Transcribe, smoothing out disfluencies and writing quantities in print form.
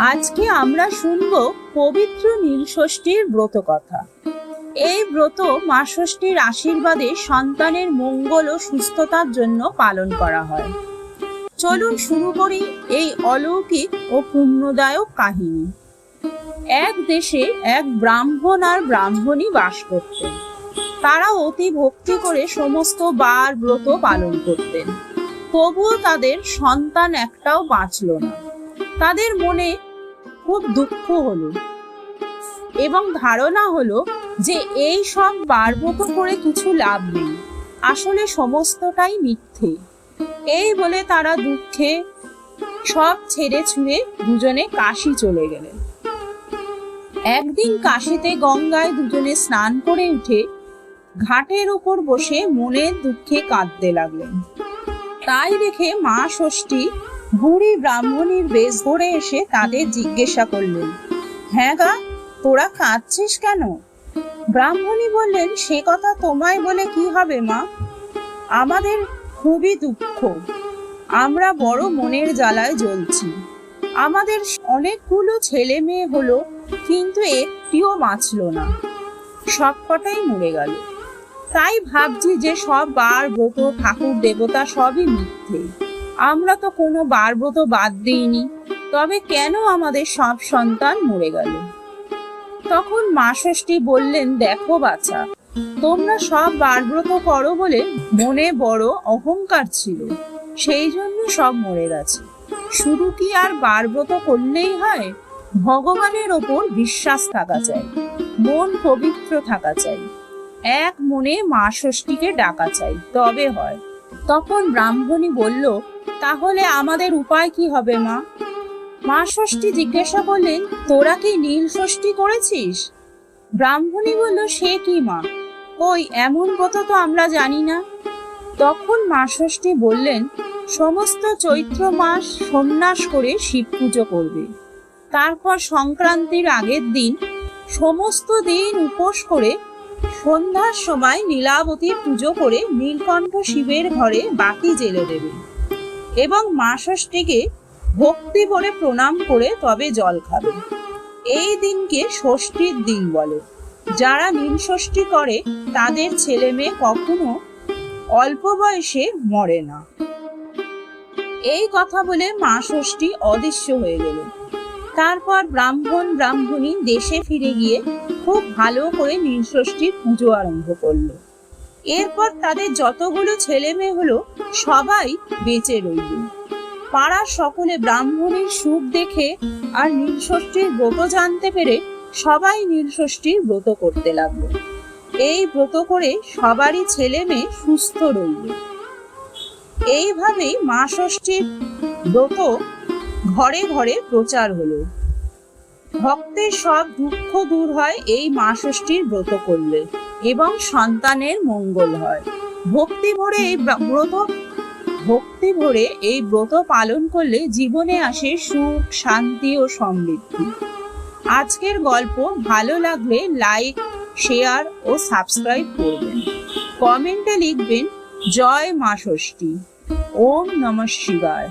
আজকে আমরা শুনব পবিত্র নীলষষ্ঠীর ব্রত কথা। এই ব্রত মা ষষ্ঠীর আশীর্বাদে সন্তানের মঙ্গল ও সুস্থতার জন্য পালন করা হয়। চলুন শুরু করি এই অলৌকিক ও পুণ্যদায়ক কাহিনী। এক দেশে এক ব্রাহ্মণ আর ব্রাহ্মণী বাস করতেন। তারা অতি ভক্তি করে সমস্ত বার ব্রত পালন করতেন, তবুও তাদের সন্তান একটাও বাঁচল না। তাদের মনে খুব দুঃখ হলো এবং ধারণা হলো যে এই সব বারব্রত করে কিছু লাভ নেই, আসলে সমস্তটাই মিথ্যে। এই বলে তারা দুঃখে সব ছেড়ে ছুঁড়ে দুজনে কাশী চলে গেলেন। একদিন কাশীতে গঙ্গায় দুজনে স্নান করে উঠে ঘাটের উপর বসে মনের দুঃখে কাঁদতে লাগলেন। তাই দেখে মা ষষ্ঠী বুড়ি ব্রাহ্মণীর বেশ ধরে এসে তাদের জিজ্ঞাসা করলেন, হ্যাঁ গা, তোরা কাঁদছিস কেন? ব্রাহ্মণী বললেন, সে কথা তোমায় বলে কি হবে মা, আমাদের খুবই দুঃখ, আমরা বড় মনের জ্বালায় জ্বলছি। আমাদের অনেকগুলো ছেলে মেয়ে হলো, কিন্তু একটিও বাঁচল না, সবকটাই মরে গেল। তাই ভাবছি যে সব বার ব্রত ঠাকুর দেবতা সবই মিথ্যে, আমরা তো কোনো বার ব্রত বাদ দিইনি, তবে কেন আমাদের সব সন্তান মরে গেল? তখন মা ষষ্ঠী বললেন, দেখো বাছা, তোমরা সব বার ব্রত করো বলে মনে বড় অহংকার ছিল, সেই জন্য সব মরে গেছে। শুধু কি আর বার ব্রত করলেই হয়? ভগবানের ওপর বিশ্বাস থাকা চাই, মন পবিত্র থাকা চাই, এক মনে মা ষষ্ঠীকে ডাকা চাই, তবে হয়। তখন ব্রাহ্মণী বলল, তাহলে আমাদের উপায় কি হবে মা? মা ষষ্ঠী জিজ্ঞাসা করলেন, তোরা কি নীল ষষ্ঠী করেছিস? ব্রাহ্মণী বলল, সে কি মা, ওই এমন ব্রত তো আমরা জানি না। তখন মা ষষ্ঠী বললেন, সমস্ত চৈত্র মাস সন্ন্যাস করে শিব পুজো করবে, তারপর সংক্রান্তির আগের দিন সমস্ত দিন উপোস করে সন্ধ্যার সময় নীলাবতীর পুজো করে নীলকণ্ঠ শিবের ঘরে বাতি জ্বেলে দেবে এবং মা ষষ্ঠীকে ভক্তি ভরে প্রণাম করে তবে জল খাবে। এই দিনকে ষষ্ঠীর দিন বলে। যারা নীল ষষ্ঠী করে তাদের ছেলে মেয়ে কখনো অল্প বয়সে মরে না। এই কথা বলে মা ষষ্ঠী অদৃশ্য হয়ে গেল। তারপর ব্রাহ্মণ ব্রাহ্মণী দেশে ফিরে গিয়ে খুব ভালো করে নীল ষষ্ঠীর পুজো আরম্ভ করলো। এরপর তাদের যতগুলো ছেলে মেয়ে হলো সবাই বেঁচে রইল। পাড়ার সকলে ব্রাহ্মণীর সুখ দেখে আর নীল ষষ্ঠীর ব্রত জানতে পেরে সবাই নীল ষষ্ঠীর ব্রত করতে লাগলো। এই ব্রত করে সবারই ছেলে মেয়ে সুস্থ রইল। এইভাবেই মা ষষ্ঠীর ব্রত ঘরে ঘরে প্রচার হলো। ভক্তের সব দুঃখ দূর হয় এই মা ষষ্ঠীর ব্রত করলে এবং সন্তানের মঙ্গল হয়। ভক্তি ভরে এই ব্রত পালন করলে জীবনে আসে সুখ, শান্তি ও সমৃদ্ধি। আজকের গল্প ভালো লাগলে লাইক, শেয়ার ও সাবস্ক্রাইব করবেন। কমেন্টে লিখবেন, জয় মা ষষ্ঠী। ওম নমঃ শিবায়।